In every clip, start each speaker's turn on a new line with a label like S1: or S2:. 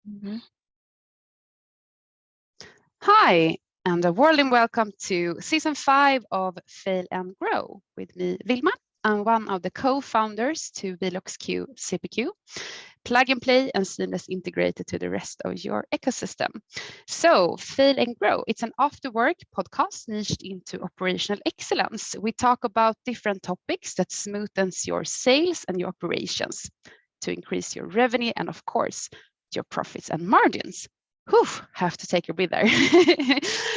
S1: Mhm.
S2: Hi, and a warm welcome to season 5 of Fail and Grow with me, Vilma. I'm one of the co-founders to VLOXQ CPQ, plug and play and seamless integrated to the rest of your ecosystem. So Fail and Grow, it's an after work podcast niched into operational excellence. We talk about different topics that smoothens your sales and your operations to increase your revenue and of course, your profits and margins. Whew, have to take a breather.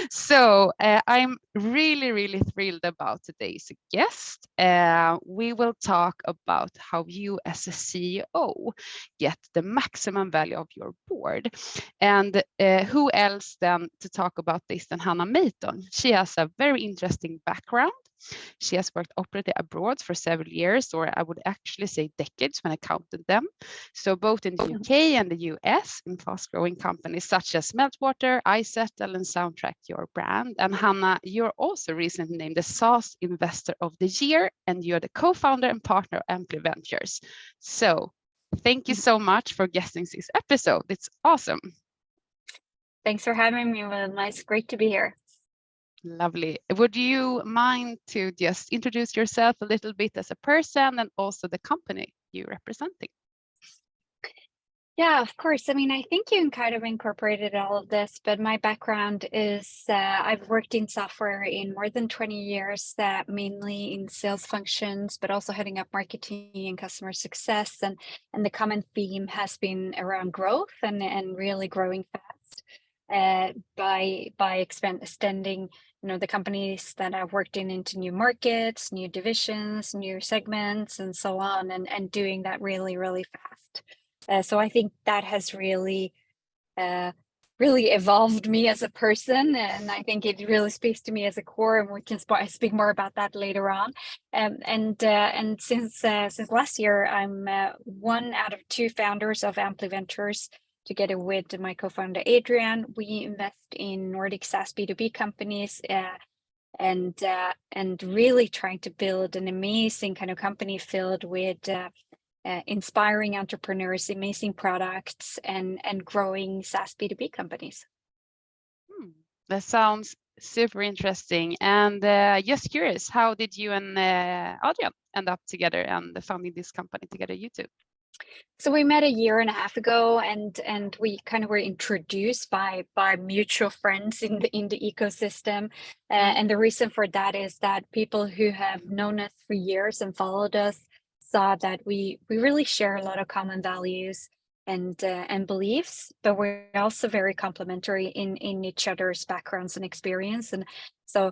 S2: So I'm really thrilled about today's guest. We will talk about how you as a CEO get the maximum value of your board. And who else then to talk about this than Hannah Meiton? She has a very interesting background. She has worked operating abroad for several years, or I would actually say decades when I counted them. So both in the UK and the US in fast-growing companies such as Meltwater, iZettle, and Soundtrack Your Brand. And Hannah, you're also recently named the SaaS Investor of the Year, and you're the co-founder and partner of Ampli Ventures. So thank you so much for guesting this episode. It's awesome.
S1: Thanks for having me, Vilma. It's great to be here.
S2: Lovely. Would you mind to just introduce yourself a little bit as a person and also the company you're representing?
S1: Yeah, of course. I mean, I think you kind of incorporated all of this, but my background is I've worked in software in more than 20 years, mainly in sales functions, but also heading up marketing and customer success. And the common theme has been around growth and really growing fast by extending the companies that I've worked in into new markets, new divisions, new segments, and so on, and doing that really fast. So I think that has really evolved me as a person, and I think it really speaks to me as a core, and we can speak more about that later on. And since last year, I'm one out of two founders of Ampli Ventures. Together with my co-founder Adrian, we invest in Nordic SaaS B2B companies, and really trying to build an amazing kind of company filled with inspiring entrepreneurs, amazing products, and growing SaaS B2B companies.
S2: That sounds super interesting. And just curious, how did you and Adrian end up together and founding this company together, you two?
S1: So we met a year and a half ago, and we kind of were introduced by mutual friends in the ecosystem. And the reason for that is that people who have known us for years and followed us saw that we really share a lot of common values and beliefs, but we're also very complementary in each other's backgrounds and experience. And so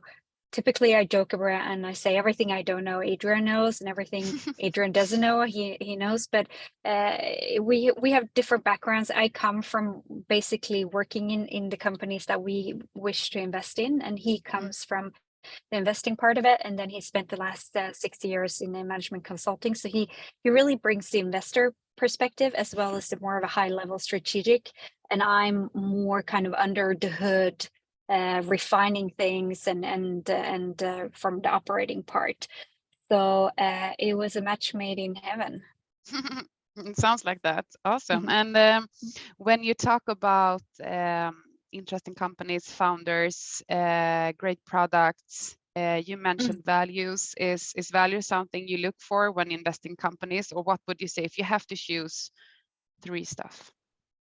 S1: typically I joke around and I say everything I don't know, Adrian knows, and everything Adrian doesn't know, he knows. But we have different backgrounds. I come from basically working in the companies that we wish to invest in, and he comes from the investing part of it, and then he spent the last 6 years in the management consulting. So he really brings the investor perspective as well as the more of a high level strategic, and I'm more kind of under the hood, refining things and from the operating part. So it was a match made in heaven.
S2: It sounds like that. Awesome. And when you talk about interesting companies, founders, great products, you mentioned values. Is value something you look for when investing in companies, or what would you say if you have to choose 3 stuff?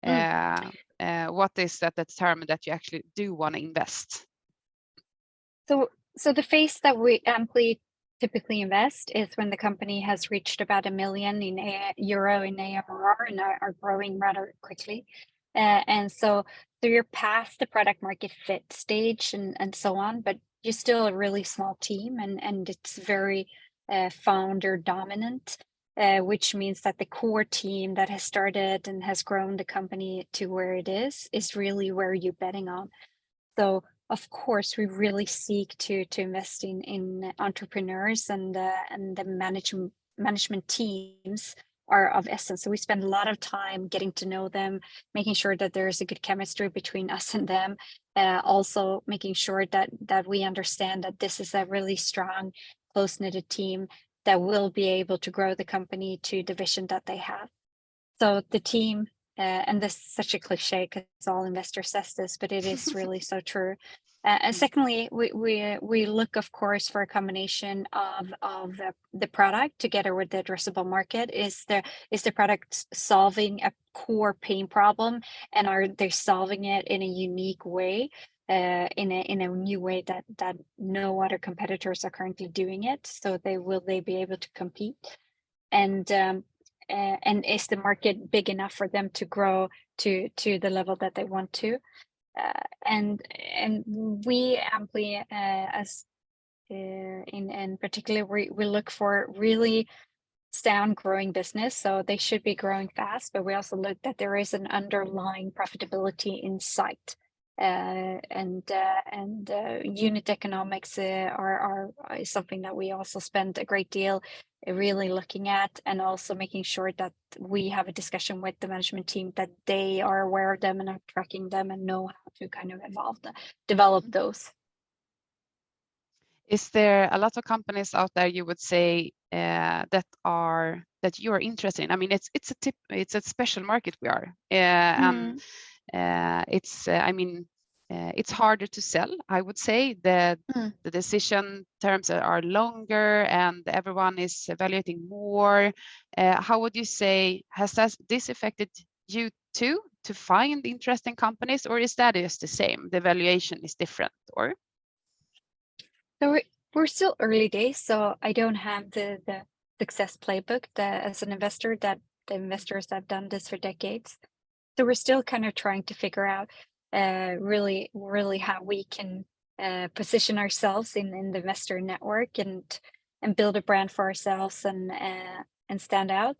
S2: What is that determine that you actually do want to invest?
S1: So the phase that we Ampli typically invest is when the company has reached about €1 million euro in ARR and are growing rather quickly. And so you're past the product market fit stage and so on, but you're still a really small team, and it's very founder dominant, which means that the core team that has started and has grown the company to where it is really where you're betting on. So of course, we really seek to invest in entrepreneurs, and the management teams are of essence. So we spend a lot of time getting to know them, making sure that there's a good chemistry between us and them. Also making sure that we understand that this is a really strong, close-knitted team that will be able to grow the company to the vision that they have. So the team and this is such a cliche because all investors says this, but it is really so true. And secondly, we look, of course, for a combination of the product together with the addressable market. Is the product solving a core pain problem, and are they solving it in a unique way, in a new way that no other competitors are currently doing it? So will they be able to compete? And is the market big enough for them to grow to the level that they want to? And we Ampli, as in particular, we look for really sound growing business, so they should be growing fast, but we also look that there is an underlying profitability in sight. And unit economics are something that we also spend a great deal really looking at, and also making sure that we have a discussion with the management team that they are aware of them and are tracking them and know how to kind of develop those.
S2: Is there a lot of companies out there you would say that you are interested in? I mean, it's a special market we are, and it's harder to sell. I would say that the decision terms are longer, and everyone is evaluating more. How would you say has this affected you too, to find interesting companies, or is that just the same? The valuation is different, or?
S1: So we're still early days, so I don't have the success playbook that as an investor that the investors that have done this for decades. So we're still kind of trying to figure out really how we can position ourselves in the investor network and build a brand for ourselves and stand out.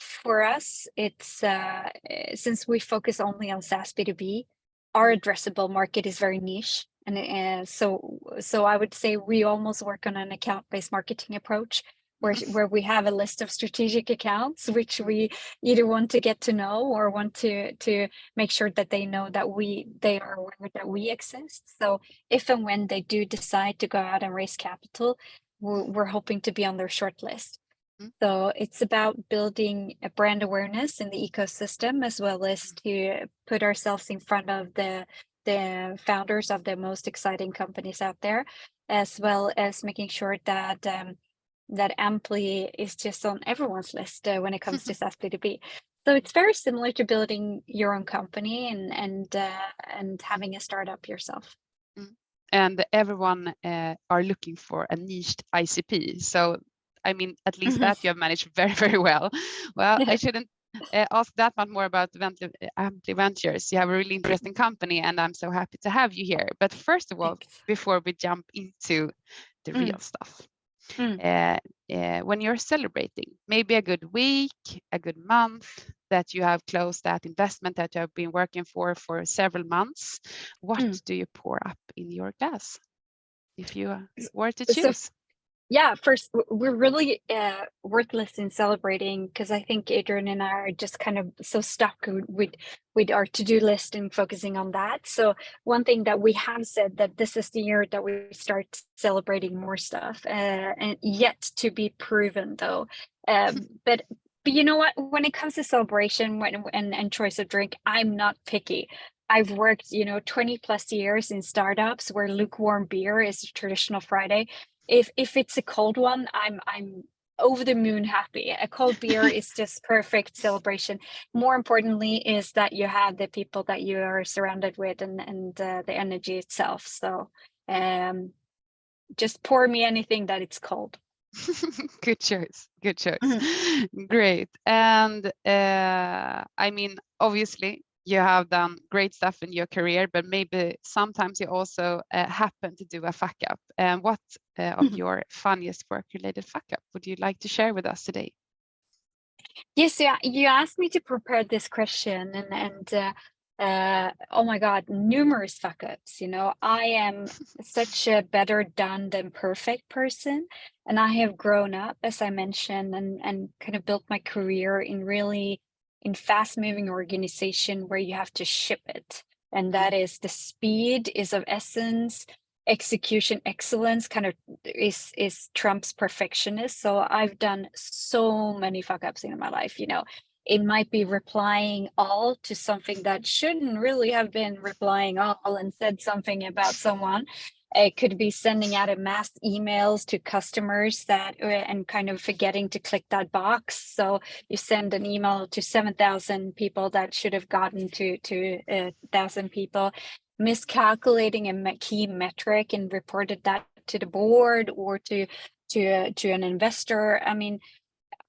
S1: For us, it's since we focus only on SaaS B2B, our addressable market is very niche. And so I would say we almost work on an account-based marketing approach, where we have a list of strategic accounts which we either want to get to know or want to make sure that they know that they are aware that we exist. So if and when they do decide to go out and raise capital, we're hoping to be on their short list. So it's about building a brand awareness in the ecosystem, as well as to put ourselves in front of the founders of the most exciting companies out there, as well as making sure that that Ampli is just on everyone's list when it comes to SaaS B2B. So it's very similar to building your own company and having a startup yourself.
S2: And everyone are looking for a niched ICP. So I mean, at least that you have managed very, very well. Well, I shouldn't ask that much more about Ampli Ventures. You have a really interesting company, and I'm so happy to have you here. But first of all, before we jump into the real stuff, when you're celebrating, maybe a good week, a good month that you have closed that investment that you have been working for several months, what do you pour up in your glass if you were to choose?
S1: Yeah, first, we're really worthless in celebrating, because I think Adrian and I are just kind of so stuck with our to-do list and focusing on that. So one thing that we have said, that this is the year that we start celebrating more stuff, and yet to be proven though. But you know what? When it comes to celebration and choice of drink, I'm not picky. I've worked 20 plus years in startups where lukewarm beer is a traditional Friday. If it's a cold one, I'm over the moon happy. A cold beer is just perfect celebration. More importantly is that you have the people that you are surrounded with and the energy itself. So just pour me anything that it's cold.
S2: Good choice. Great. And I mean, obviously you have done great stuff in your career, but maybe sometimes you also happen to do a fuck up. And what of your funniest work-related fuck up would you like to share with us today?
S1: Yes, yeah, you asked me to prepare this question, and oh my God, numerous fuck ups. I am such a better done than perfect person, and I have grown up, as I mentioned, and kind of built my career in fast moving organization where you have to ship it, and that is the speed is of essence. Execution excellence kind of is Trump's perfectionist. So I've done so many fuck ups in my life. it might be replying all to something that shouldn't really have been replying all and said something about someone. It could be sending out a mass emails to customers that and kind of forgetting to click that box. So you send an email to 7,000 people that should have gotten to 1,000 people, miscalculating a key metric and reported that to the board or to an investor. I mean,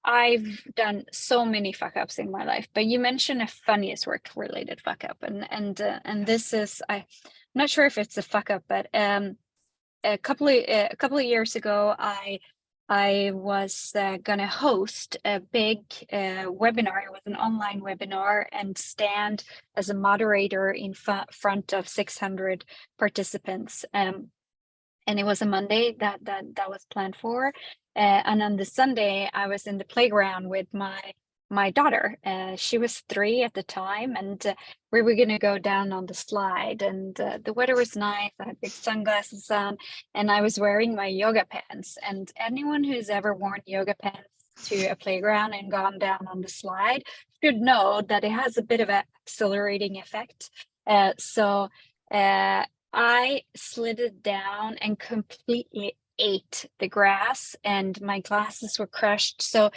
S1: I've done so many fuck ups in my life, but you mentioned a funniest work related fuck up, and this is, I'm not sure if it's a fuck up, but a couple of years ago, I was gonna host a big webinar. It was an online webinar and stand as a moderator in front of 600 participants. And it was a Monday that was planned for. And on the Sunday, I was in the playground with my daughter. She was 3 at the time, and we were going to go down on the slide. And the weather was nice. I had big sunglasses on, and I was wearing my yoga pants. And anyone who's ever worn yoga pants to a playground and gone down on the slide should know that it has a bit of an accelerating effect. So I slid it down and completely ate the grass, and my glasses were crushed. So,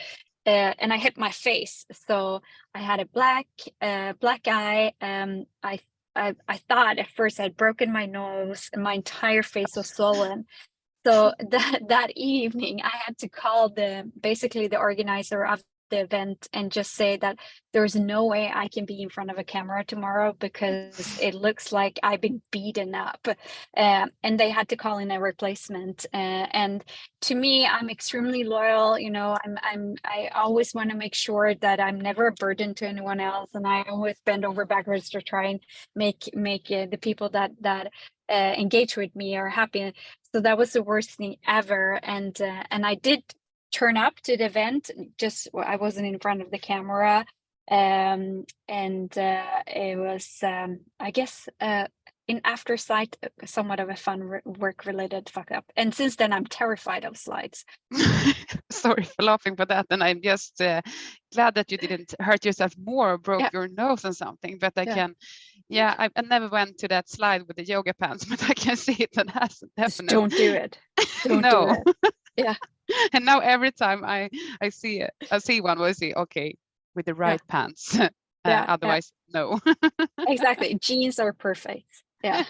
S1: and I hit my face. So I had a black eye. I thought at first I'd broken my nose, and my entire face was swollen. So that evening, I had to call basically the organizer of the event and just say that there's no way I can be in front of a camera tomorrow because it looks like I've been beaten up. And they had to call in a replacement. And to me, I'm extremely loyal. You know, I always want to make sure that I'm never a burden to anyone else, and I always bend over backwards to try and make the people that engage with me are happy. So that was the worst thing ever. And I did turn up to the event, just I wasn't in front of the camera. And it was, I guess, in aftersight, somewhat of a fun work related fuck up. And since then, I'm terrified of slides.
S2: Sorry for laughing for that. And I'm just glad that you didn't hurt yourself more, or broke your nose or something. But I never went to that slide with the yoga pants, but I can see it and has definitely.
S1: Don't do it. Don't
S2: no.
S1: do it. Yeah.
S2: And now every time I see it, I see one, will see, okay, with the right pants. Otherwise, no.
S1: Exactly. Jeans are perfect. Yeah.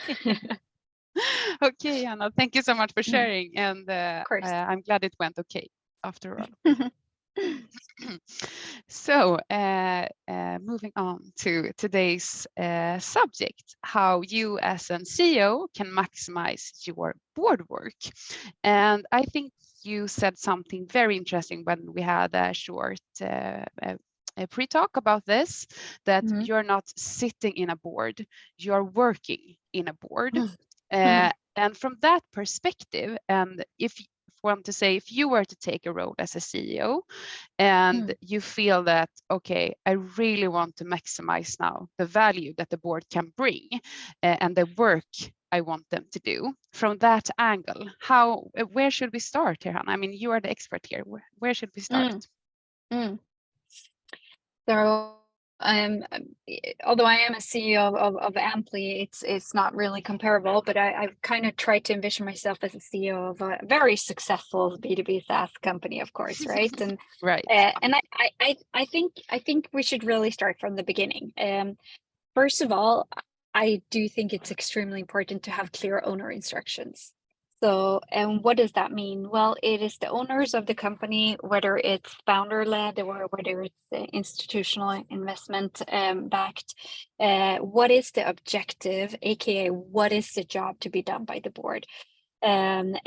S2: Okay, Anna, thank you so much for sharing. And I'm glad it went okay after all. So moving on to today's subject, how you as an CEO can maximize your board work. And I think you said something very interesting when we had a short pre-talk about this, that you're not sitting in a board, you're working in a board. And from that perspective, and if you were to take a role as a CEO and you feel that, okay, I really want to maximize now the value that the board can bring and the work I want them to do, from that angle, where should we start here, Hannah? I mean, you are the expert here. Where should we start?
S1: So although I am a CEO of Ampli, it's not really comparable, but I've kind of tried to envision myself as a CEO of a very successful B2B SaaS company, of course, right? And
S2: right.
S1: And I think we should really start from the beginning. First of all, I do think it's extremely important to have clear owner instructions. So, and what does that mean? Well, it is the owners of the company, whether it's founder-led or whether it's institutional investment backed. What is the objective, aka what is the job to be done by the board? And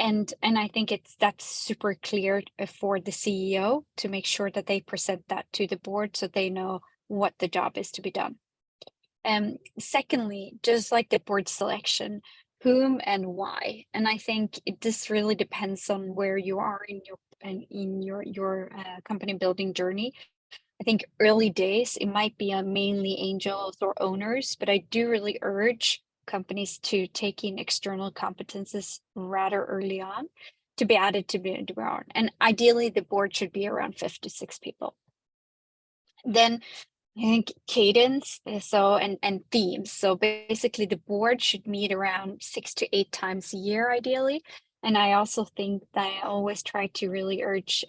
S1: I think that's super clear for the CEO to make sure that they present that to the board so they know what the job is to be done. Secondly, just like the board selection, whom and why. And I think this really depends on where you are in your company building journey. I think early days, it might be mainly angels or owners, but I do really urge companies to take in external competences rather early on to be added to the board. And ideally, the board should be around 5 to 6 people. Then I think cadence, and themes. So basically the board should meet around 6 to 8 times a year, ideally. And I also think that I always try to really urge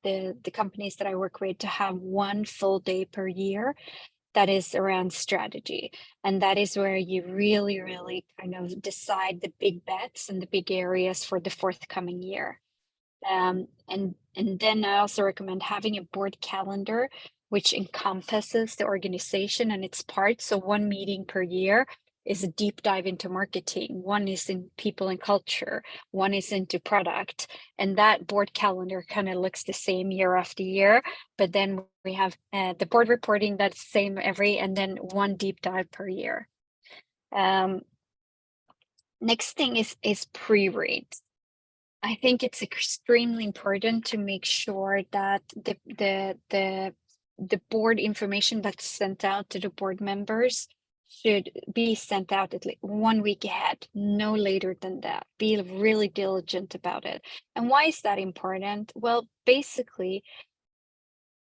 S1: the companies that I work with to have one full day per year that is around strategy. And that is where you really, really kind of decide the big bets and the big areas for the forthcoming year. And then I also recommend having a board calendar which encompasses the organization and its parts. So one meeting per year is a deep dive into marketing, one is in people and culture, one is into product. And that board calendar kind of looks the same year after year. But then we have the board reporting that's same and then one deep dive per year. Next thing is pre-reads. I think it's extremely important to make sure that the board information that's sent out to the board members should be sent out at least 1 week ahead, no later than that. Be really diligent about it. And why is that important? Well, basically,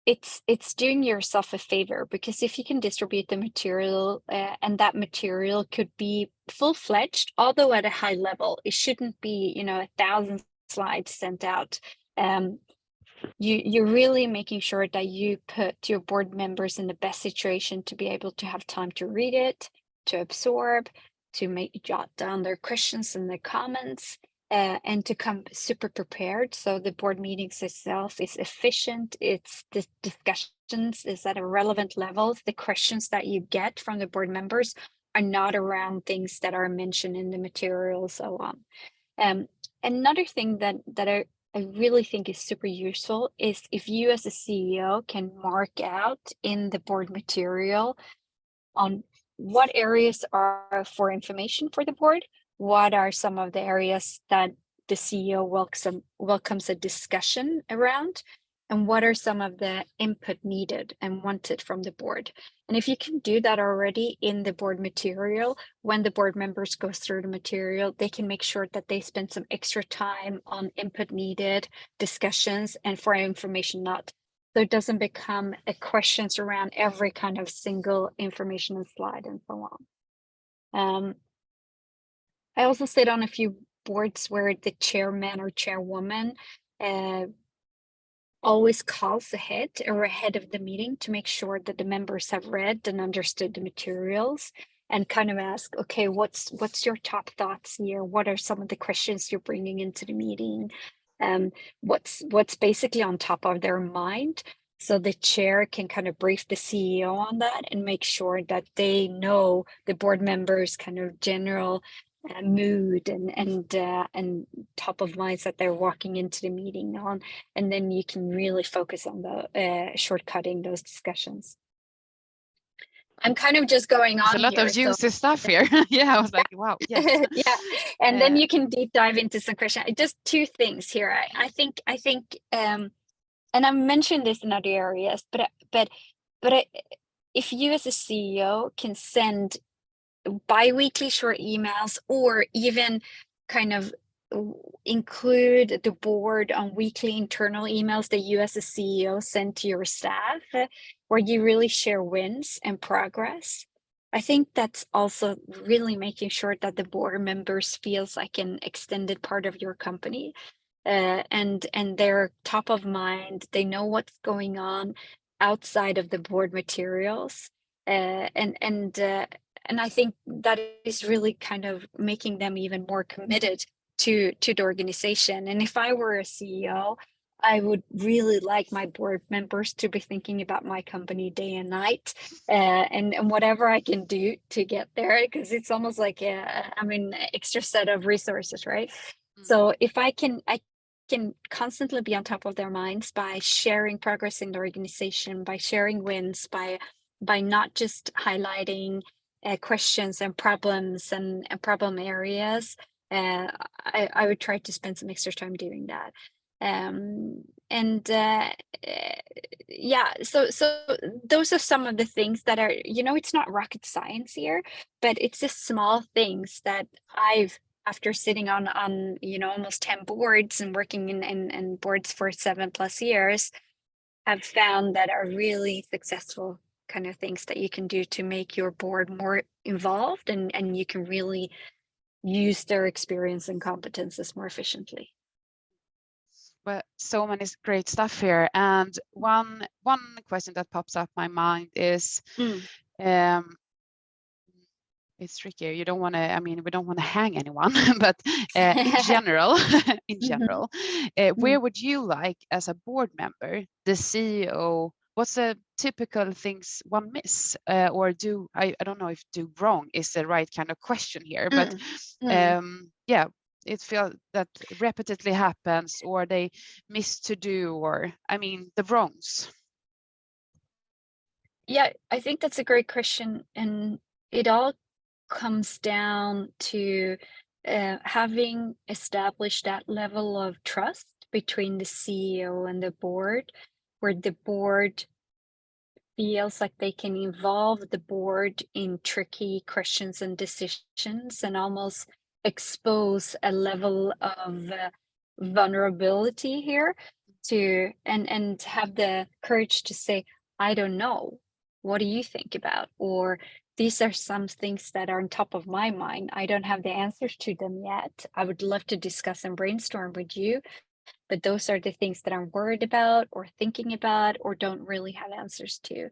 S1: it's doing yourself a favor, because if you can distribute the material and that material could be full-fledged, although at a high level, it shouldn't be 1,000 slides sent out. You're really making sure that you put your board members in the best situation to be able to have time to read it, to absorb, to jot down their questions and their comments, and to come super prepared. So the board meetings itself is efficient. It's the discussions is at a relevant level. The questions that you get from the board members are not around things that are mentioned in the material, so on. Another thing that I really think is super useful is if you as a CEO can mark out in the board material on what areas are for information for the board, what are some of the areas that the CEO welcomes a discussion around, and what are some of the input needed and wanted from the board. And if you can do that already in the board material, when the board members go through the material, they can make sure that they spend some extra time on input needed, discussions, and for information not. So it doesn't become questions around every kind of single information slide and so on. I also sit on a few boards where the chairman or chairwoman always calls ahead of the meeting to make sure that the members have read and understood the materials, and kind of ask, okay, what's your top thoughts here? What are some of the questions you're bringing into the meeting? What's basically on top of their mind? So the chair can kind of brief the CEO on that and make sure that they know the board members' kind of general mood and top of minds that they're walking into the meeting on, and then you can really focus on the shortcutting those discussions. I'm kind of just going on.
S2: There's a lot of juicy stuff here. Yeah, I was like, wow, yes.
S1: Yeah, and then you can deep dive into some questions. Just two things here. I think, and I've mentioned this in other areas, but if you as a CEO can send bi-weekly short emails, or even kind of include the board on weekly internal emails that you as a CEO send to your staff, where you really share wins and progress. I think that's also really making sure that the board members feels like an extended part of your company, and they're top of mind. They know what's going on outside of the board materials, and I think that is really kind of making them even more committed to the organization. And if I were a CEO, I would really like my board members to be thinking about my company day and night, and whatever I can do to get there, because it's almost like extra set of resources, right? So if I can constantly be on top of their minds by sharing progress in the organization, by sharing wins, by not just highlighting questions and problems and problem areas, I would try to spend some extra time doing that. Yeah, so those are some of the things that are, it's not rocket science here, but it's just small things that after sitting on almost 10 boards and working in boards for 7+ years, have found that are really successful kind of things that you can do to make your board more involved, and you can really use their experience and competences more efficiently?
S2: Well, so many great stuff here. And one question that pops up my mind is, it's trickier. You don't want to, I mean, we don't want to hang anyone, but in general, where would you like, as a board member, the CEO, what's the typical things one miss, or do, I don't know if do wrong is the right kind of question here, but yeah, it feels that repeatedly happens, or they miss to do, or I mean, the wrongs.
S1: Yeah, I think that's a great question, and it all comes down to having established that level of trust between the CEO and the board, where the board feels like they can involve the board in tricky questions and decisions, and almost expose a level of vulnerability here, to and have the courage to say, I don't know, what do you think about? Or these are some things that are on top of my mind. I don't have the answers to them yet. I would love to discuss and brainstorm with you, but those are the things that I'm worried about or thinking about or don't really have answers to.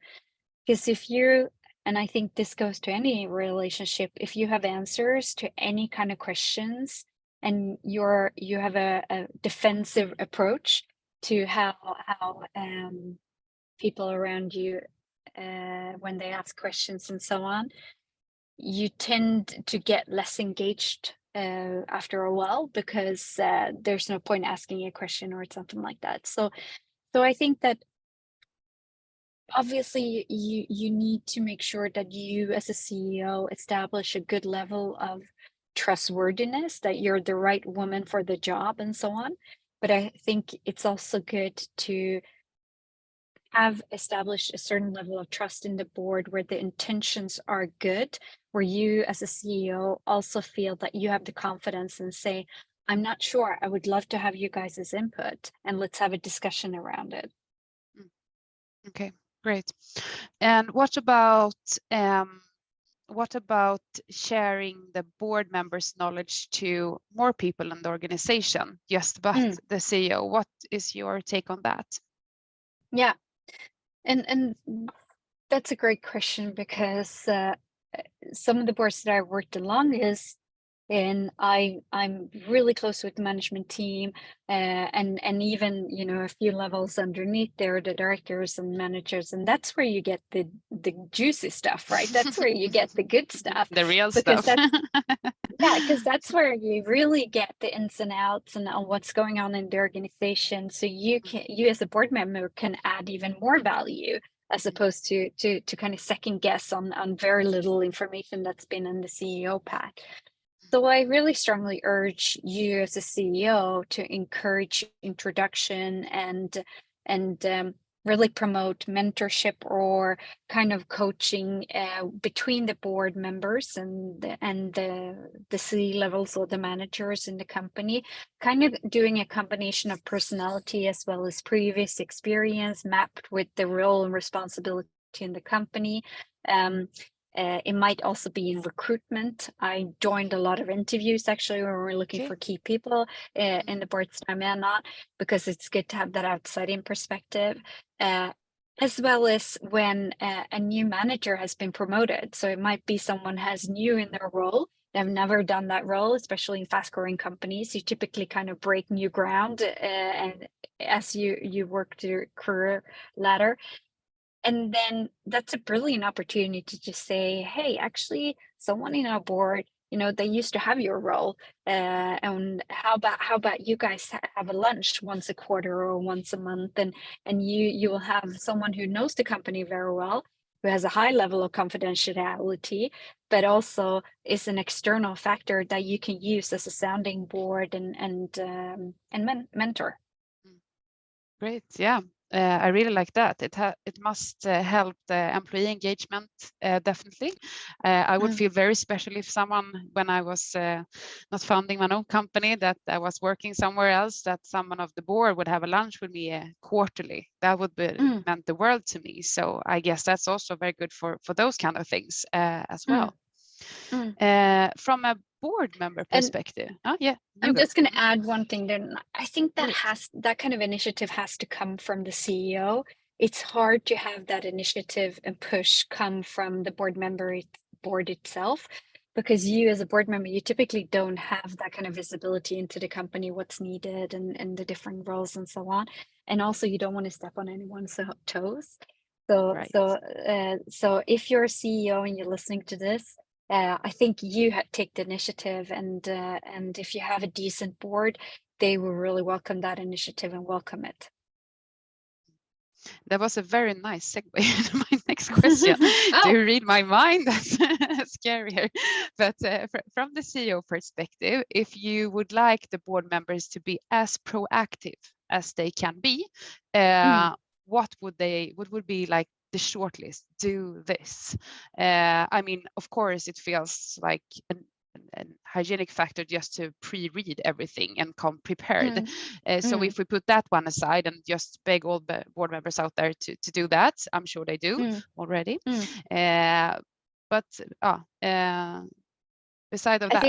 S1: Because if you, and I think this goes to any relationship, if you have answers to any kind of questions, and you have a defensive approach to how people around you, when they ask questions and so on, you tend to get less engaged after a while, because there's no point asking a question or something like that. So I think that obviously you need to make sure that you as a CEO establish a good level of trustworthiness, that you're the right woman for the job and so on. But I think it's also good to have established a certain level of trust in the board, where the intentions are good, where you as a CEO also feel that you have the confidence and say, I'm not sure, I would love to have you guys' input, and let's have a discussion around it.
S2: Okay, great. And what about sharing the board members' knowledge to more people in the organization, just but the CEO? What is your take on that?
S1: Yeah, and that's a great question, because some of the boards that I worked along is, and I'm really close with the management team, and even, you know, a few levels underneath there, the directors and managers, and that's where you get the juicy stuff, right? That's where you get the good stuff,
S2: the real
S1: because
S2: stuff.
S1: yeah, because that's where you really get the ins and outs and what's going on in the organization. So you as a board member can add even more value, as opposed to kind of second guess on very little information that's been in the CEO pack. So I really strongly urge you as a CEO to encourage introduction and really promote mentorship or kind of coaching between the board members and the C levels or the managers in the company, kind of doing a combination of personality as well as previous experience mapped with the role and responsibility in the company. It might also be in recruitment. I joined a lot of interviews actually when we're looking for key people in the board's time and not, because it's good to have that outside-in perspective, as well as when a new manager has been promoted. So it might be someone has new in their role. They've never done that role, especially in fast-growing companies. You typically kind of break new ground and as you work through your career ladder. And then that's a brilliant opportunity to just say, hey, actually, someone in our board, you know, they used to have your role. And how about you guys have a lunch once a quarter or once a month, and you will have someone who knows the company very well, who has a high level of confidentiality, but also is an external factor that you can use as a sounding board and mentor.
S2: Great, yeah. I really like that. It must help the employee engagement, definitely. I would feel very special if someone, when I was not founding my own company, that I was working somewhere else, that someone of the board would have a lunch with me quarterly. That would be meant the world to me. So I guess that's also very good for those kind of things as well. From a board member perspective.
S1: I'm just going to add one thing. Then I think that kind of initiative has to come from the CEO. It's hard to have that initiative and push come from the board itself, because you as a board member, you typically don't have that kind of visibility into the company, what's needed, and the different roles and so on. And also, you don't want to step on anyone's toes. So if you're a CEO and you're listening to this, I think you take the initiative, and if you have a decent board, they will really welcome that initiative and welcome it.
S2: That was a very nice segue to my next question. Do you read my mind? That's scarier. But from the CEO perspective, if you would like the board members to be as proactive as they can be, what would be like the shortlist? Do this. I mean, of course, it feels like an hygienic factor just to pre-read everything and come prepared. So if we put that one aside and just beg all the board members out there to do that, I'm sure they do already. But beside of that,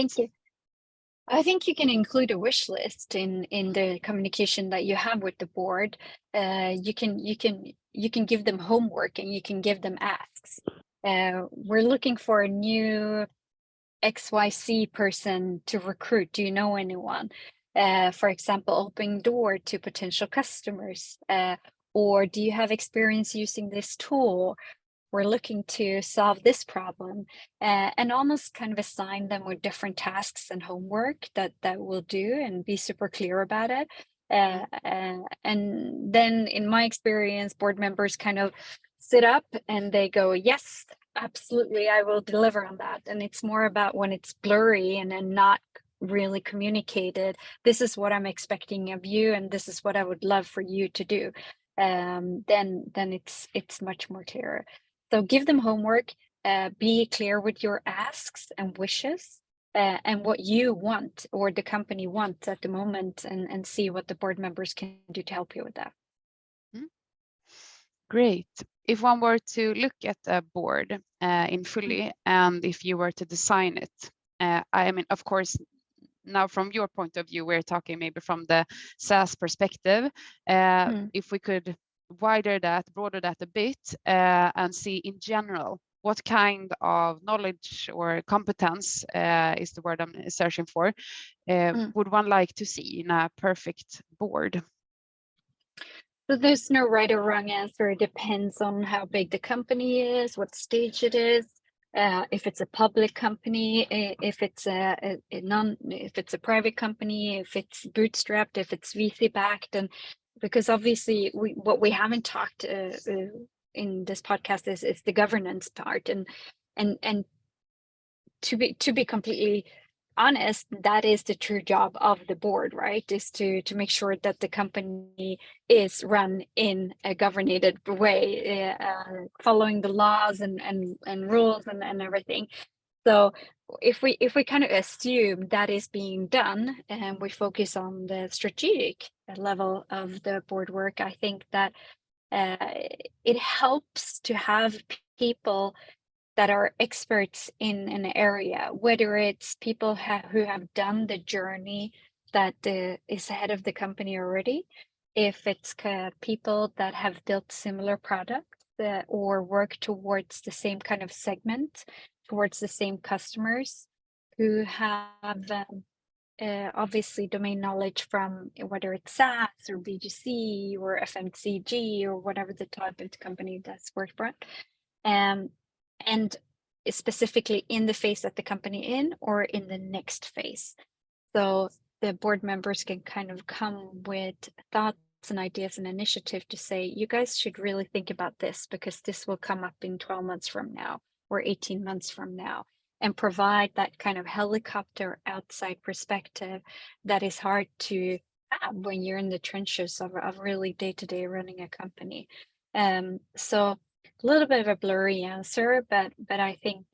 S1: I think you can include a wish list in the communication that you have with the board. You can give them homework, and you can give them asks. We're looking for a new XYZ person to recruit. Do you know anyone? For example, opening door to potential customers, or do you have experience using this tool? We're looking to solve this problem, and almost kind of assign them with different tasks and homework that we'll do, and be super clear about it. And then in my experience, board members kind of sit up and they go, yes, absolutely, I will deliver on that. And it's more about when it's blurry and then not really communicated, this is what I'm expecting of you, and this is what I would love for you to do. Then it's much more clearer. So give them homework, be clear with your asks and wishes, and what you want or the company wants at the moment, and see what the board members can do to help you with that.
S2: Great. If one were to look at a board in fully, and if you were to design it, I mean, of course, now from your point of view, we're talking maybe from the SaaS perspective. If we could broader that a bit, and see in general, what kind of knowledge or competence is the word I'm searching for, would one like to see in a perfect board?
S1: So there's no right or wrong answer. It depends on how big the company is, what stage it is, if it's a public company, if it's if it's a private company, if it's bootstrapped, if it's VC backed, and because obviously what we haven't talked in this podcast is the governance part, and to be completely honest, that is the true job of the board, right? Is to make sure that the company is run in a governed way, following the laws and rules and everything. So if we kind of assume that is being done, and we focus on the strategic level of the board work, I think that it helps to have people that are experts in an area, whether it's people who have done the journey that is ahead of the company already, if it's people that have built similar products or work towards the same kind of segment, towards the same customers, who have obviously domain knowledge from whether it's SaaS or BGC or FMCG or whatever the type of company that's worked for. And specifically in the phase that the company in, or in the next phase. So the board members can kind of come with thoughts and ideas and initiative to say, you guys should really think about this, because this will come up in 12 months from now or 18 months from now, and provide that kind of helicopter outside perspective that is hard to have when you're in the trenches of really day-to-day running a company. So a little bit of a blurry answer, but I think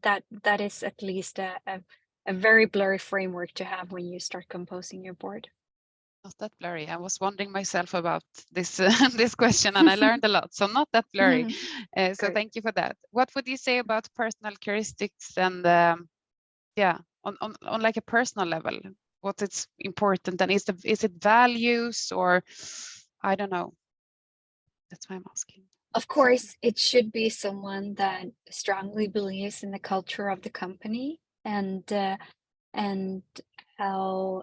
S1: that is at least a very blurry framework to have when you start composing your board.
S2: Not that blurry. I was wondering myself about this this question, and I learned a lot. So not that blurry. So thank you for that. What would you say about personal characteristics and yeah, on like a personal level? What is important, and is it values, or I don't know. That's why I'm asking.
S1: Of course, it should be someone that strongly believes in the culture of the company and how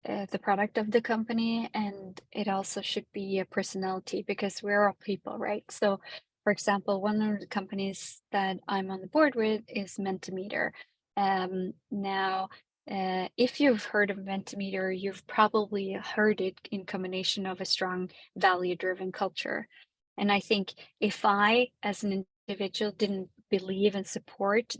S1: the product of the company, and it also should be a personality, because we're all people, right? So, for example, one of the companies that I'm on the board with is Mentimeter. Now, if you've heard of Mentimeter, you've probably heard it in combination of a strong value-driven culture. And I think if I, as an individual, didn't believe and support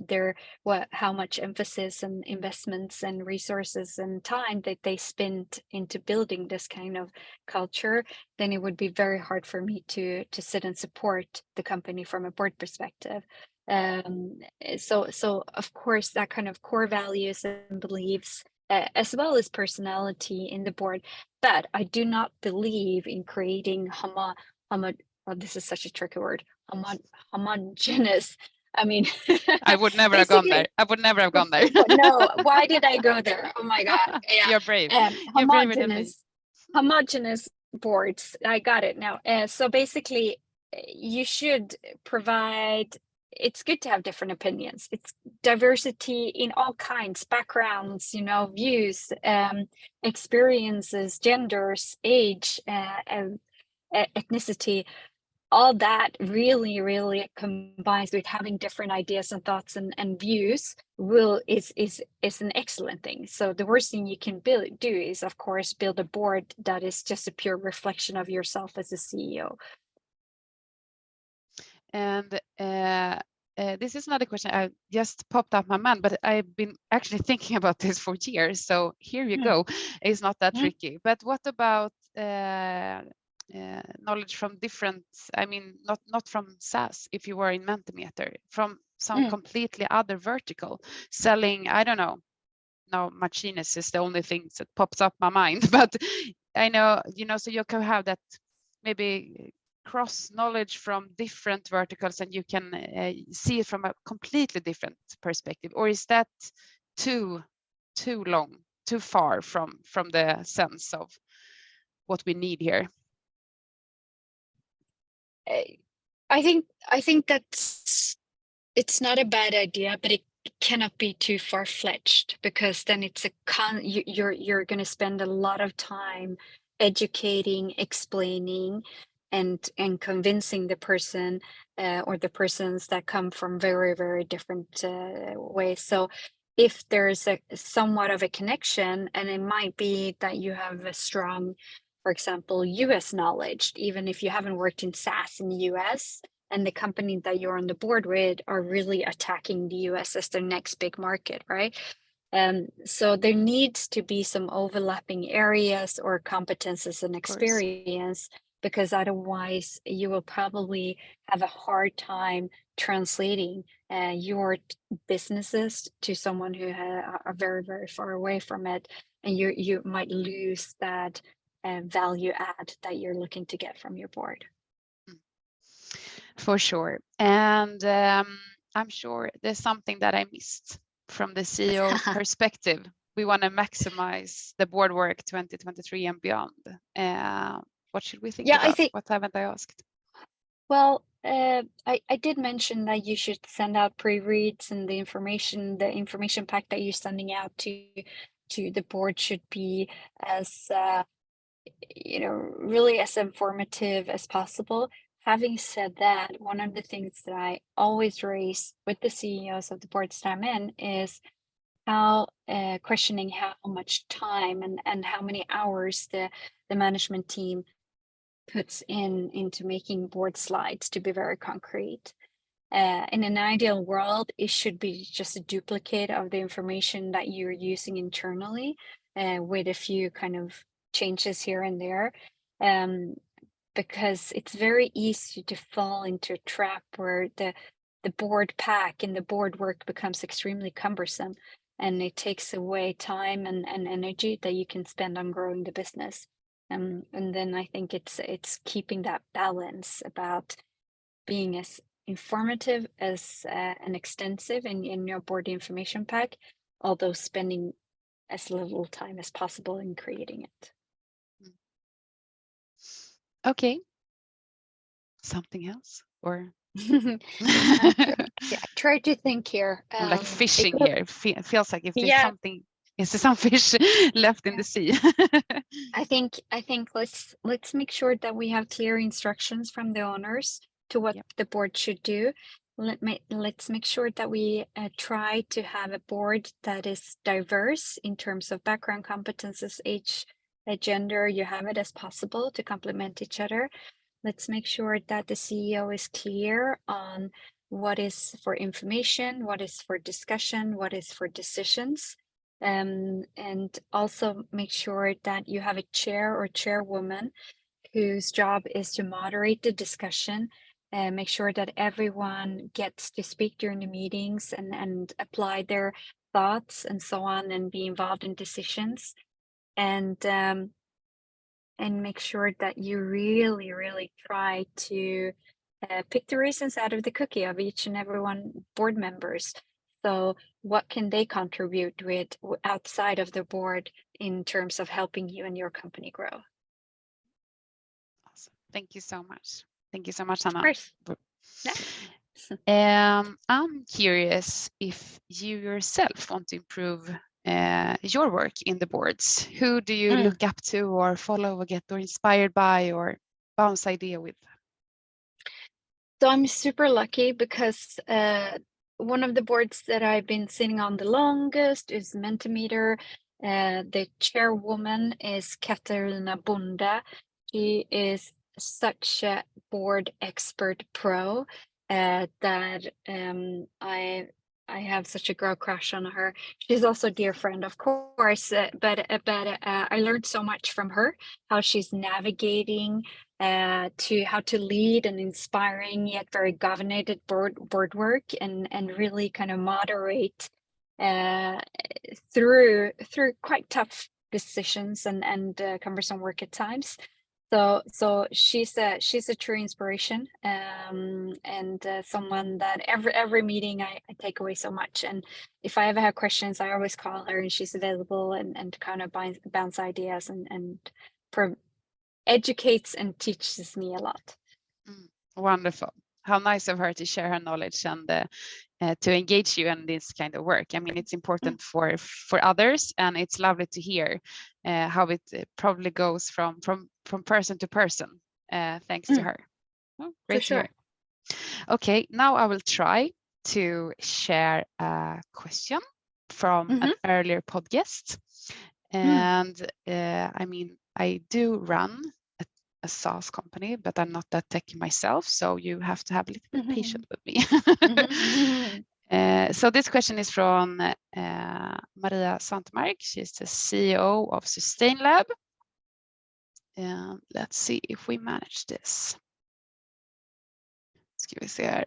S1: how much emphasis and investments and resources and time that they spent into building this kind of culture, then it would be very hard for me to sit and support the company from a board perspective. So of course, that kind of core values and beliefs, as well as personality in the board. But I do not believe in creating this is such a tricky word, homogeneous. I mean,
S2: I would never have gone there. I would never have gone there.
S1: No, why did I go there? Oh my God. Yeah.
S2: You're brave. You're braver than me.
S1: Homogeneous boards. I got it now. So basically, you should provide, it's good to have different opinions. It's diversity in all kinds, backgrounds, views, experiences, genders, age, ethnicity. All that really combines with having different ideas and thoughts and views is an excellent thing. So the worst thing you can do is, of course, build a board that is just a pure reflection of yourself as a CEO.
S2: And this is another question I just popped up my mind, but I've been actually thinking about this for years. So here you go. It's not that tricky. But what about knowledge from different, I mean, not from SaaS, if you were in Mentimeter, from some completely other vertical, selling, I don't know, now machinist is the only thing that pops up my mind, but I know, so you can have that maybe cross knowledge from different verticals, and you can see it from a completely different perspective. Or is that too long, too far from the sense of what we need here?
S1: I think that's, it's not a bad idea, but it cannot be too far-fetched, because then it's you're going to spend a lot of time educating, explaining, and convincing the person or the persons that come from very different ways. So if there's a somewhat of a connection, and it might be that you have a strong, for example, US knowledge, even if you haven't worked in SaaS in the US, and the company that you're on the board with are really attacking the US as their next big market, right? So there needs to be some overlapping areas or competences and experience, because otherwise you will probably have a hard time translating your businesses to someone who are very far away from it, and you might lose that value add that you're looking to get from your board.
S2: For sure. And I'm sure there's something that I missed from the CEO's perspective. We want to maximize the board work 2023 and beyond. What should we think about?
S1: I think,
S2: what haven't I asked?
S1: Well, I did mention that you should send out pre-reads, and the information pack that you're sending out to the board should be as really as informative as possible. Having said that, one of the things that I always raise with the CEOs of the boards that I'm in is how questioning how much time and how many hours the management team puts into making board slides, to be very concrete. In an ideal world, it should be just a duplicate of the information that you're using internally, with a few kind of changes here and there, because it's very easy to fall into a trap where the board pack and the board work becomes extremely cumbersome, and it takes away time and energy that you can spend on growing the business. And then I think it's keeping that balance about being as informative as and extensive in your board information pack, although spending as little time as possible in creating it.
S2: Okay. Something else, or?
S1: I try to think here.
S2: I'm like fishing here. It feels like if there's something, is there some fish left in the sea?
S1: I think let's make sure that we have clear instructions from the owners to what the board should do. Let's make sure that we try to have a board that is diverse in terms of background, competences, age, gender, you have it as possible to complement each other. Let's make sure that the CEO is clear on what is for information, what is for discussion, what is for decisions. And also make sure that you have a chair or chairwoman whose job is to moderate the discussion and make sure that everyone gets to speak during the meetings and apply their thoughts and so on and be involved in decisions. And make sure that you really, really try to pick the raisins out of the cookie of each and every one board members. So what can they contribute with outside of the board in terms of helping you and your company grow?
S2: Awesome. Thank you so much. Thank you so much, Anna.
S1: Of course. Yeah.
S2: I'm curious if you yourself want to improve your work in the boards. Who do you look up to or follow or get or inspired by or bounce idea with?
S1: So I'm super lucky because one of the boards that I've been sitting on the longest is Mentimeter. The chairwoman is Katarina Bonde. She is such a board expert pro that I have such a girl crush on her. She's also a dear friend, of course, but I learned so much from her, how she's navigating to how to lead an inspiring yet very governated board work and really kind of moderate through quite tough decisions and cumbersome work at times. So she's a true inspiration, and someone that every meeting I take away so much. And if I ever have questions, I always call her, and she's available and kind of bounce ideas and educates and teaches me a lot.
S2: Wonderful. How nice of her to share her knowledge and to engage you in this kind of work. I mean, it's important for others, and it's lovely to hear how it probably goes from person to person, thanks to her. Oh, great to hear. Okay, now I will try to share a question from an earlier podcast. And I mean, I do run a SaaS company, but I'm not that techy myself, so you have to have a little bit patient with me. So this question is from Maria Santmark. She's the CEO of Sustain Lab. Let's see if we manage this. Ska vi se här.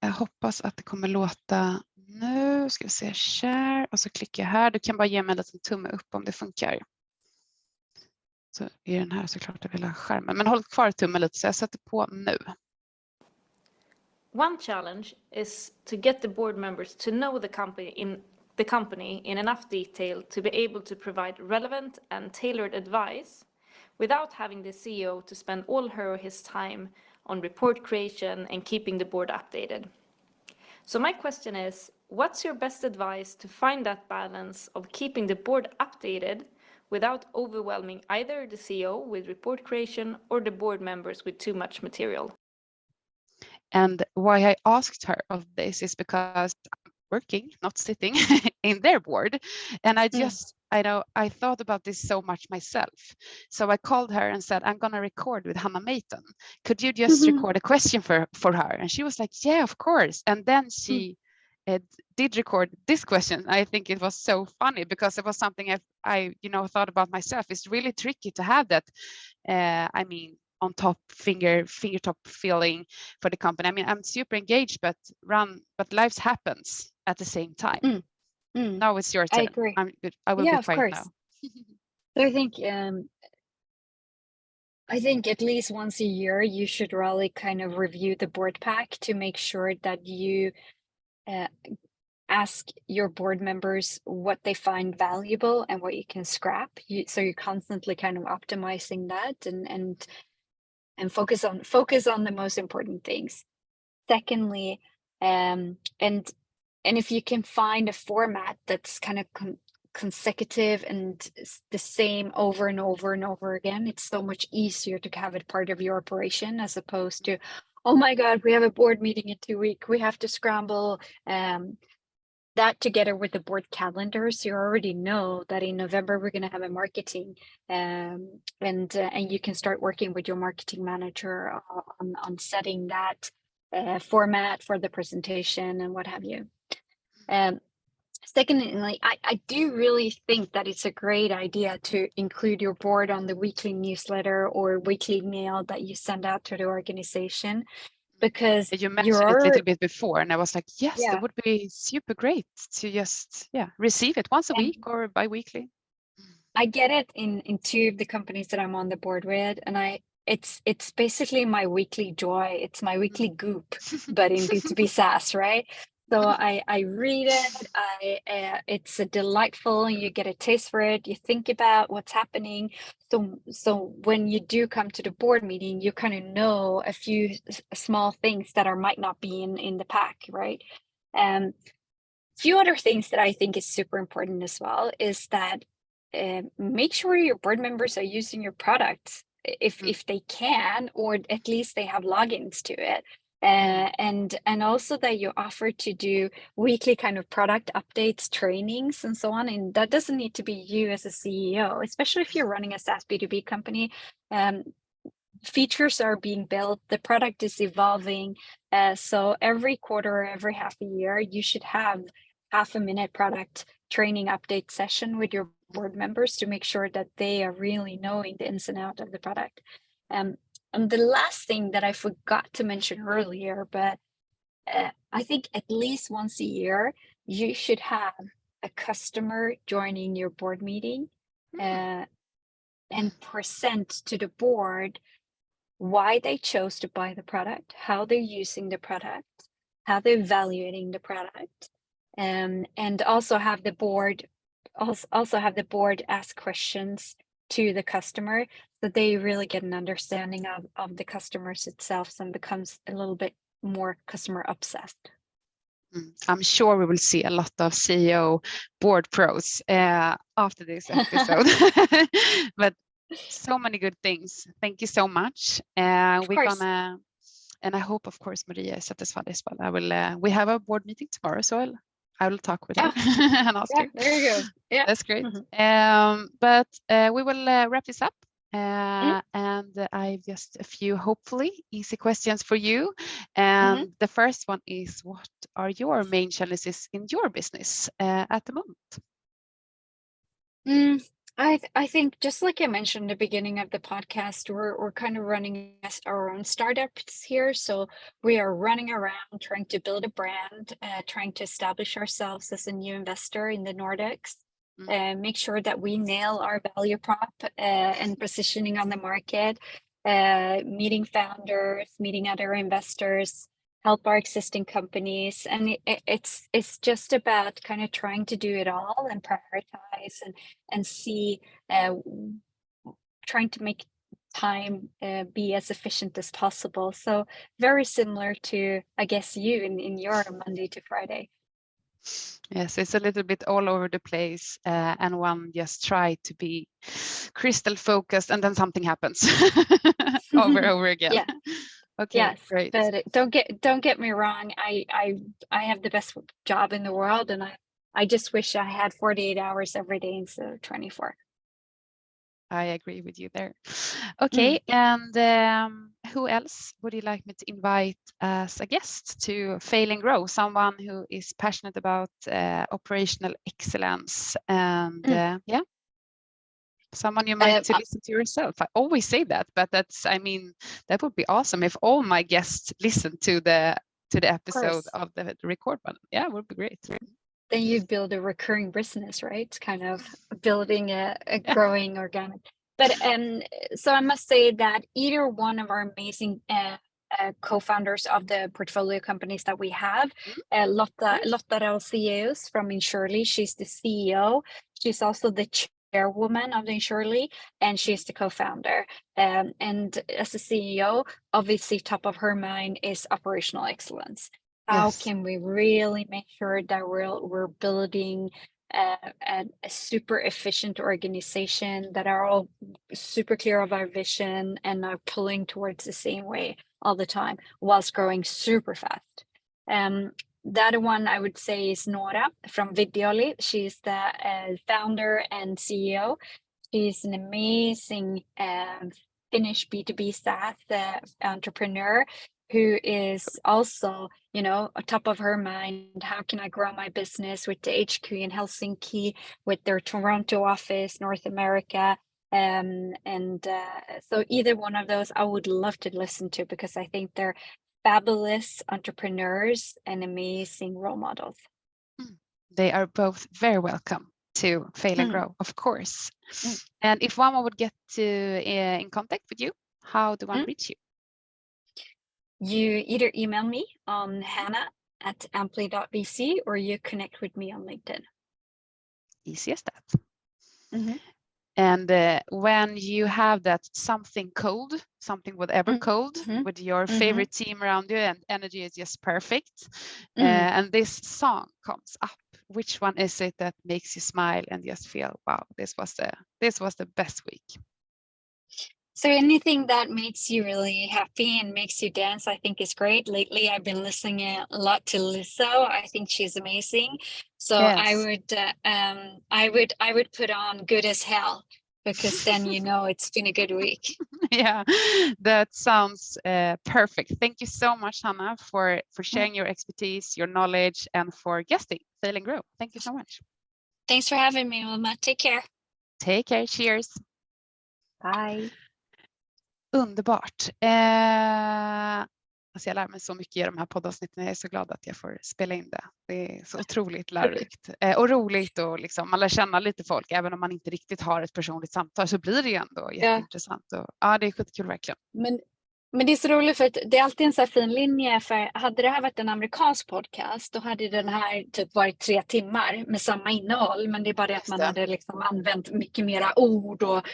S2: Jag hoppas att det kommer låta nu. Ska vi se, share, och så klickar jag här. Du kan bara ge mig en liten tumme upp om det funkar. Så är den här såklart över hela skärmen. Men håll kvar tummen lite så jag sätter på nu.
S3: One challenge is to get the board members to know the company in enough detail to be able to provide relevant and tailored advice without having the CEO to spend all her or his time on report creation and keeping the board updated. So my question is, what's your best advice to find that balance of keeping the board updated without overwhelming either the CEO with report creation or the board members with too much material?
S2: And why I asked her of this is because I'm working, not sitting in their board. And I thought about this so much myself. So I called her and said, I'm going to record with Hannah Meiton. Could you just record a question for her? And she was like, yeah, of course. And then she did record this question. I think it was so funny because it was something I thought about myself. It's really tricky to have that. I mean, on top fingertop feeling for the company. I mean, I'm super engaged, but life happens at the same time. Now it's your turn.
S1: I agree.
S2: I will be
S1: of
S2: quiet
S1: course.
S2: now.
S1: So I think at least once a year you should really kind of review the board pack to make sure that you ask your board members what they find valuable and what you can scrap. So you're constantly kind of optimizing that and focus on the most important things. Secondly, and if you can find a format that's kind of consecutive and the same over and over and over again, it's so much easier to have it part of your operation as opposed to, oh my God, we have a board meeting in 2 weeks, we have to scramble. That together with the board calendars, you already know that in November we're going to have a marketing, and you can start working with your marketing manager on setting that format for the presentation and what have you. Secondly, I do really think that it's a great idea to include your board on the weekly newsletter or weekly mail that you send out to the organization, because
S2: you mentioned it a little bit before, and I was like, yes, that would be super great to just receive it once a week or bi-weekly.
S1: I get it in 2 of the companies that I'm on the board with, and it's basically my weekly joy. It's my weekly goop, but in B2B SaaS, right? So I read it. It's a delightful, and you get a taste for it. You think about what's happening. So when you do come to the board meeting, you kind of know a few small things that might not be in the pack, right? Few other things that I think is super important as well is that make sure your board members are using your product if they can, or at least they have logins to it. And also that you offer to do weekly kind of product updates, trainings, and so on. And that doesn't need to be you as a CEO, especially if you're running a SaaS B2B company. Features are being built, the product is evolving. So every quarter, every half a year, you should have half-a-minute product training update session with your board members to make sure that they are really knowing the ins and outs of the product. And the last thing that I forgot to mention earlier, but I think at least once a year, you should have a customer joining your board meeting and present to the board why they chose to buy the product, how they're using the product, how they're evaluating the product, and also have the board ask questions to the customer so they really get an understanding of the customers itself and becomes a little bit more customer obsessed.
S2: I'm sure we will see a lot of CEO board pros after this episode. But so many good things. Thank you so much. We're gonna, and I hope, of course, Maria is satisfied as well. I will. We have a board meeting tomorrow, so I will talk with her and ask her.
S1: There you go. Yeah,
S2: that's great. But we will wrap this up. And I have just a few hopefully easy questions for you. And the first one is, what are your main challenges in your business at the moment?
S1: I think, just like I mentioned at the beginning of the podcast, we're kind of running our own startups here. So we are running around trying to build a brand, trying to establish ourselves as a new investor in the Nordics. Make sure that we nail our value prop and positioning on the market, meeting founders, meeting other investors, help our existing companies. And it's just about kind of trying to do it all and prioritize and see, trying to make time be as efficient as possible. So very similar to, I guess, you in your Monday to Friday.
S2: Yes, it's a little bit all over the place, and one just try to be crystal focused, and then something happens over again.
S1: Yeah.
S2: Okay,
S1: yes,
S2: great.
S1: But don't get me wrong. I have the best job in the world, and I just wish I had 48 hours every day instead of 24.
S2: I agree with you there. Okay, and who else would you like me to invite as a guest to Fail and Grow? Someone who is passionate about operational excellence and yeah, someone you might to listen to yourself. I always say that, but that would be awesome if all my guests listen to the episode of the record one. Yeah, it would be great.
S1: Then you build a recurring business, right? Kind of building a growing organic. But so I must say that either one of our amazing co-founders of the portfolio companies that we have, Lotta Ralseus from Insurely, she's the CEO. She's also the chairwoman of the Insurely, and she's the co-founder. And as a CEO, obviously top of her mind is operational excellence. How can we really make sure that we're building a super efficient organization that are all super clear of our vision and are pulling towards the same way all the time whilst growing super fast? The other one I would say is Nora from Videoli. She's the founder and CEO. She's an amazing Finnish B2B SaaS entrepreneur who is also, top of her mind, how can I grow my business with the HQ in Helsinki, with their Toronto office, North America. So either one of those I would love to listen to, because I think they're fabulous entrepreneurs and amazing role models.
S2: They are both very welcome to Fail and Grow, of course. And if one would get in contact with you, how do one reach you?
S1: You either email me on hannah@ampli.vc or you connect with me on LinkedIn.
S2: Easy as that. And when you have that something whatever cold with your favorite team around you and energy is just perfect, and this song comes up, which one is it that makes you smile and just feel, wow, this was the best week?
S1: So anything that makes you really happy and makes you dance, I think is great. Lately, I've been listening a lot to Lizzo. I think she's amazing. So I would put on Good as Hell, because then it's been a good week.
S2: Yeah, that sounds perfect. Thank you so much, Hannah, for sharing your expertise, your knowledge, and for guesting Fail and Grow. Thank you so much.
S1: Thanks for having me, Wilma. Take care.
S2: Take care. Cheers.
S1: Bye.
S2: Underbart. Alltså jag lär mig så mycket i de här poddavsnitten. Jag är så glad att jag får spela in det. Det är så otroligt lärorikt och roligt, och liksom man lär känna lite folk. Även om man inte riktigt har ett personligt samtal så blir det ju ändå jätteintressant. Och, det är skitkul verkligen.
S1: Men det är så roligt, för att det är alltid en så här fin linje. För hade det här varit en amerikansk podcast, då hade den här typ varit 3 timmar med samma innehåll. Men det är bara det att man hade liksom använt mycket mera ord och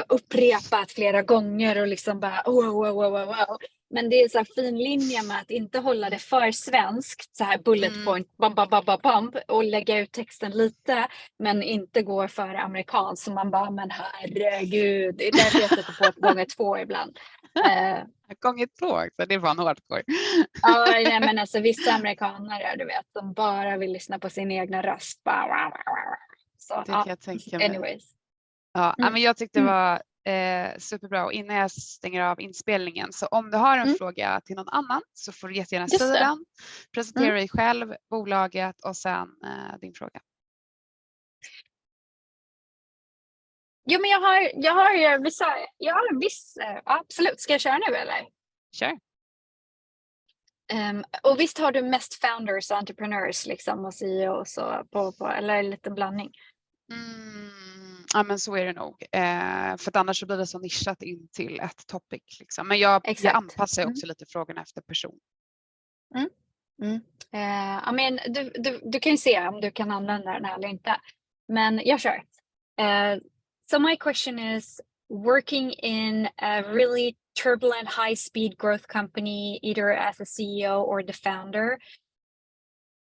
S1: upprepat flera gånger och liksom bara wow. Men det är så här fin linje med att inte hålla det för svenskt, så här bullet point, bam, och lägga ut texten lite, men inte gå för amerikanskt. Så man bara, men herregud, det är därför jag sätter på 1x2 ibland.
S2: Gånger 2 också, det var en hardcore.
S1: Ja, men alltså vissa amerikanare, du vet, som bara vill lyssna på sin egna röst. Så,
S2: det kan jag tänka mig.
S1: Anyways.
S2: Ja, men jag tyckte det var superbra. Och innan jag stänger av inspelningen, så om du har en fråga till någon annan så får du jättegärna säga den. Presentera dig själv, bolaget och sen din fråga.
S1: Jo, men jag har en viss, absolut. Ska jag köra nu eller?
S2: Kör.
S1: Och visst har du mest founders och entrepreneurs liksom och CEOs på eller en liten blandning?
S2: Ja, men så är det nog. För att annars så blir det så nischat in till ett topic liksom. Men jag anpassar också lite frågorna efter person.
S1: I mean, du kan ju se om du kan använda den här eller inte. Men jag kör. So my question is, working in a really turbulent, high-speed growth company, either as a CEO or the founder,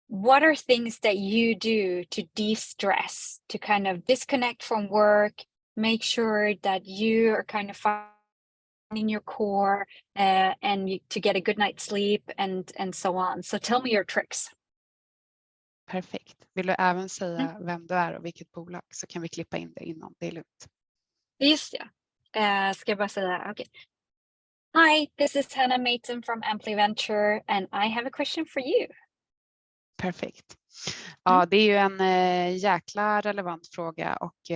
S1: what are things that you do to de-stress, to kind of disconnect from work, make sure that you are kind of finding your core and to get a good night's sleep and so on? So tell me your tricks.
S2: Perfekt. Vill du även säga vem du är och vilket bolag, så kan vi klippa in det innan. Det är lugnt.
S1: Just ja. Ska jag bara säga, okay. Hi, this is Hannah Meiton from Ampli Venture and I have a question for you.
S2: Perfekt. Ja, det är ju en jäkla relevant fråga och